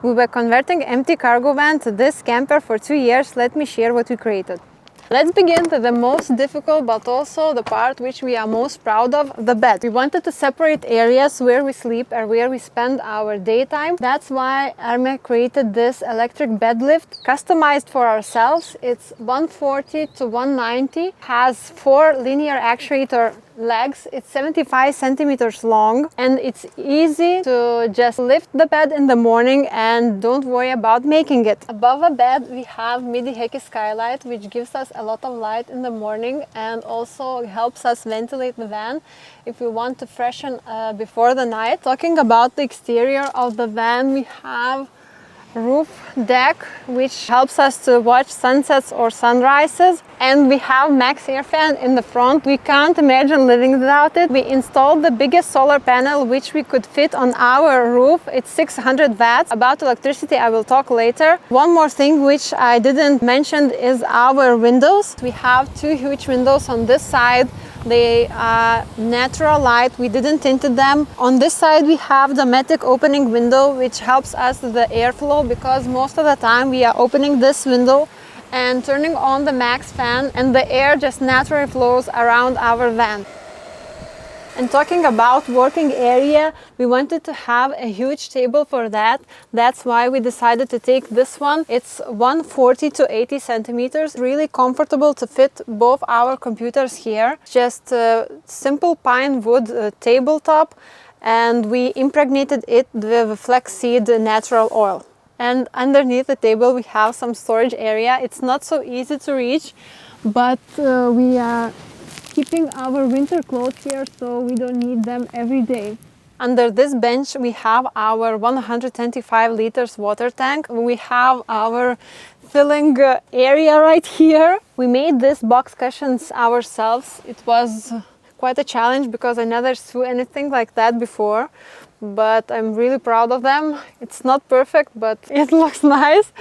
We were converting empty cargo van to this camper for 2 years. Let me share what we created. Let's begin with the most difficult but also the part which we are most proud of, the bed. We wanted to separate areas where we sleep and where we spend our daytime. That's why Arme created this electric bed lift, customized for ourselves. It's 140 to 190, has 4 linear actuator legs. It's 75 centimeters long and it's easy to just lift the bed in the morning and don't worry about making it. Above the bed we have midi Heki skylight, which gives us a lot of light in the morning and also helps us ventilate the van if we want to freshen before the night. Talking about the exterior of the van, we have roof deck which helps us to watch sunsets or sunrises, and we have max air fan in the front. We can't imagine living without it. We installed the biggest solar panel which we could fit on our roof. It's 600 watts. About electricity I will talk later. One more thing which I didn't mention is our windows. We have 2 huge windows on this side. They are natural light, we didn't tinted them. On this side we have the Matic opening window which helps us with the airflow, because most of the time we are opening this window and turning on the max fan and the air just naturally flows around our van. And talking about working area, we wanted to have a huge table for that. That's why we decided to take this one. It's 140 to 80 centimeters, really comfortable to fit both our computers here. Just a simple pine wood tabletop, and we impregnated it with flaxseed natural oil. And underneath the table we have some storage area. It's not so easy to reach, but we are keeping our winter clothes here so we don't need them every day. Under this bench we have our 125 liters water tank. We have our filling area right here. We made this box cushions ourselves. It was quite a challenge because I never saw anything like that before, but I'm really proud of them. It's not perfect, but it looks nice.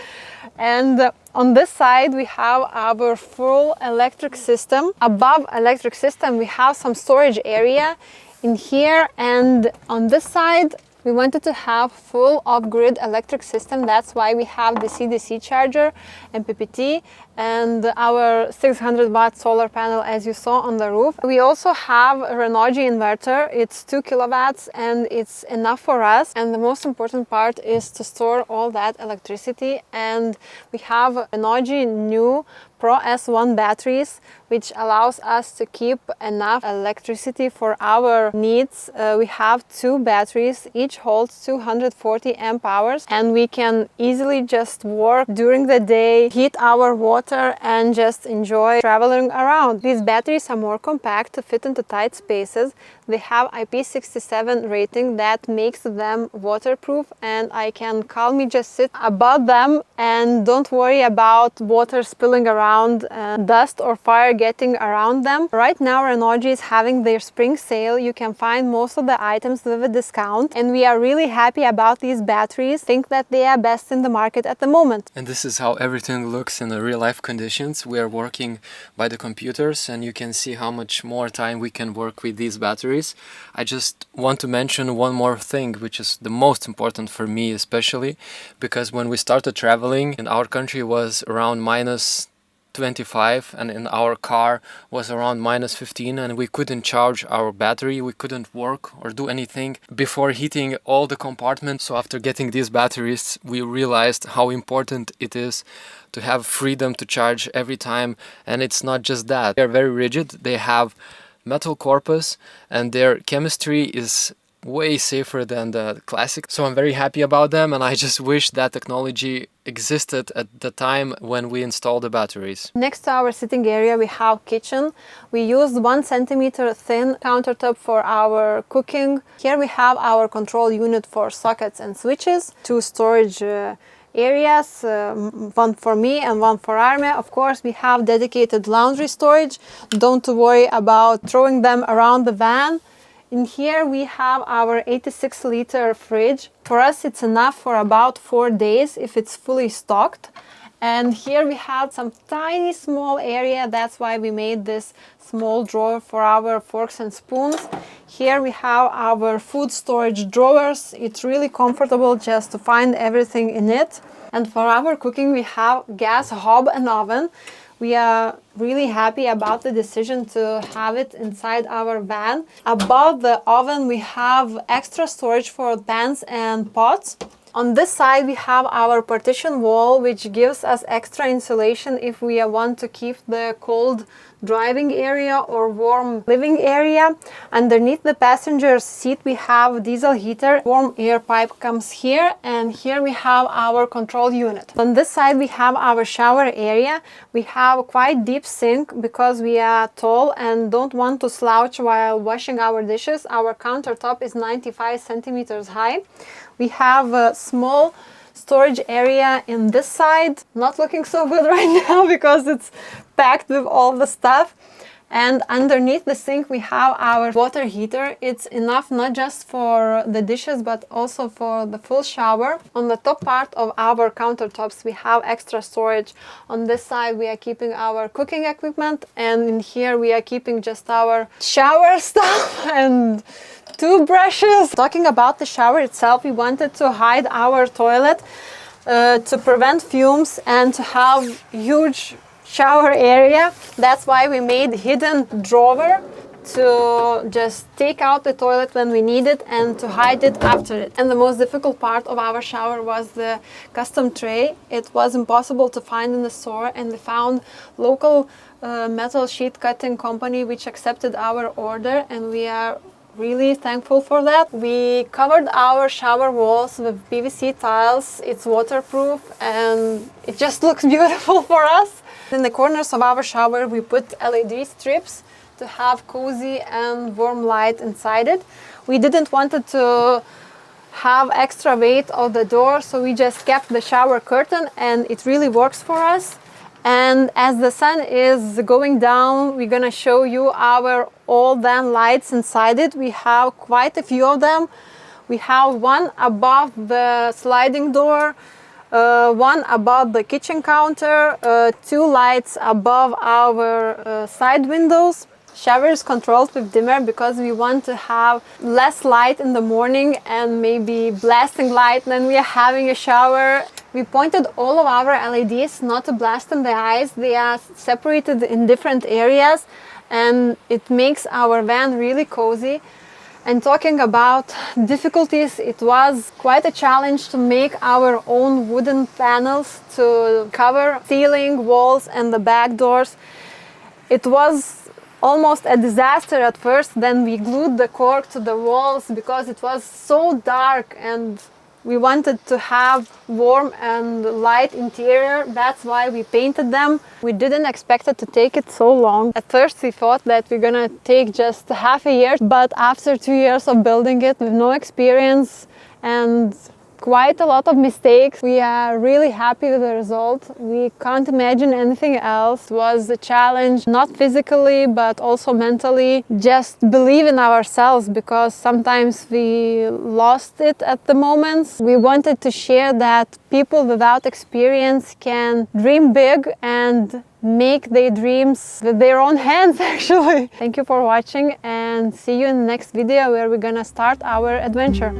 And on this side we have our full electric system. Above electric system we have some storage area in here, and on this side we wanted to have full off-grid electric system. That's why we have the DC charger and PPT and our 600 watt solar panel as you saw on the roof. We also have a Renogy inverter. It's 2 kilowatts and it's enough for us. And the most important part is to store all that electricity. And we have Renogy new Pro S1 batteries, which allows us to keep enough electricity for our needs. We have 2 batteries, each holds 240 amp hours, and we can easily just work during the day, heat our water and just enjoy traveling around. These batteries are more compact to fit into tight spaces. They have IP67 rating that makes them waterproof, and I can calmly just sit above them and don't worry about water spilling around and dust or fire getting around them. Right now Renogy is having their spring sale. You can find most of the items with a discount, and we are really happy about these batteries. Think that they are best in the market at the moment. And this is how everything looks in the real life conditions. We are working by the computers and you can see how much more time we can work with these batteries. I just want to mention one more thing, which is the most important for me especially, because when we started traveling in our country was around minus 25 and in our car was around minus 15, and we couldn't charge our battery, we couldn't work or do anything before heating all the compartments. So after getting these batteries we realized how important it is to have freedom to charge every time. And it's not just that, they're very rigid, they have metal corpus and their chemistry is way safer than the classic. So I'm very happy about them, and I just wish that technology existed at the time when we installed the batteries. Next to our sitting area we have kitchen. We used 1 centimeter thin countertop for our cooking. Here we have our control unit for sockets and switches, 2 storage areas, one for me and one for Arme. Of course we have dedicated laundry storage. Don't worry about throwing them around the van. In here we have our 86 liter fridge. For us it's enough for about 4 days if it's fully stocked. And here we have some tiny small area. That's why we made this small drawer for our forks and spoons. Here we have our food storage drawers. It's really comfortable just to find everything in it. And for our cooking, we have gas hob and oven. We are really happy about the decision to have it inside our van. Above the oven, we have extra storage for pans and pots. On this side, we have our partition wall, which gives us extra insulation if we want to keep the cold driving area or warm living area. Underneath the passenger seat, we have diesel heater. Warm air pipe comes here, and here we have our control unit. On this side, we have our shower area. We have quite deep sink because we are tall and don't want to slouch while washing our dishes. Our countertop is 95 centimeters high. We have a small storage area in this side. Not looking so good right now because it's packed with all the stuff. And underneath the sink we have our water heater. It's enough not just for the dishes but also for the full shower. On the top part of our countertops we have extra storage. On this side we are keeping our cooking equipment, and in here we are keeping just our shower stuff and toothbrushes. Talking about the shower itself, we wanted to hide our toilet to prevent fumes and to have huge shower area. That's why we made hidden drawer to just take out the toilet when we need it and to hide it after it. And the most difficult part of our shower was the custom tray. It was impossible to find in the store, and we found local metal sheet cutting company which accepted our order, and we are really thankful for that. We covered our shower walls with PVC tiles. It's waterproof and it just looks beautiful for us. In the corners of our shower we put LED strips to have cozy and warm light inside it. We didn't want it to have extra weight of the door, so we just kept the shower curtain, and it really works for us. And as the sun is going down, we're gonna show you our all van lights inside it. We have quite a few of them. We have one above the sliding door, one above the kitchen counter, two lights above our side windows. Shower is controlled with dimmer because we want to have less light in the morning and maybe blasting light when we are having a shower. We pointed all of our LEDs not to blast in the eyes. They are separated in different areas and it makes our van really cozy. And talking about difficulties, it was quite a challenge to make our own wooden panels to cover ceiling, walls and the back doors. It was almost a disaster at first. Then we glued the cork to the walls because it was so dark and we wanted to have warm and light interior. That's why we painted them. We didn't expect it to take it so long. At first we thought that we're gonna take just half a year, but after 2 years of building it with no experience and quite a lot of mistakes, we are really happy with the result. We can't imagine anything else. It was a challenge, not physically but also mentally. Just believe in ourselves, because sometimes we lost it at the moments. We wanted to share that people without experience can dream big and make their dreams with their own hands actually. Thank you for watching and see you in the next video where we're gonna start our adventure.